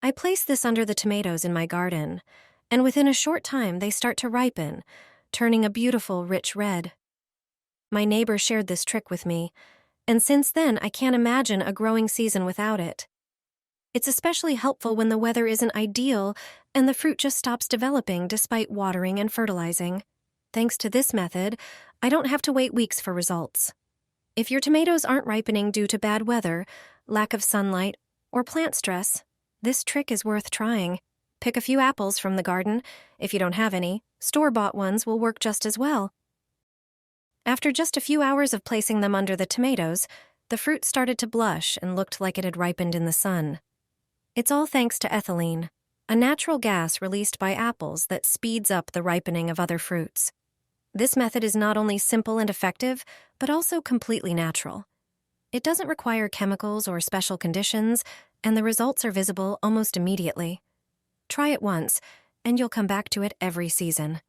I place this under the tomatoes in my garden, and within a short time they start to ripen, turning a beautiful, rich red. My neighbor shared this trick with me, and since then I can't imagine a growing season without it. It's especially helpful when the weather isn't ideal and the fruit just stops developing despite watering and fertilizing. Thanks to this method, I don't have to wait weeks for results. If your tomatoes aren't ripening due to bad weather, lack of sunlight, or plant stress, this trick is worth trying. Pick a few apples from the garden. If you don't have any, store-bought ones will work just as well. After just a few hours of placing them under the tomatoes, the fruit started to blush and looked like it had ripened in the sun. It's all thanks to ethylene, a natural gas released by apples that speeds up the ripening of other fruits. This method is not only simple and effective, but also completely natural. It doesn't require chemicals or special conditions, and the results are visible almost immediately. Try it once, and you'll come back to it every season.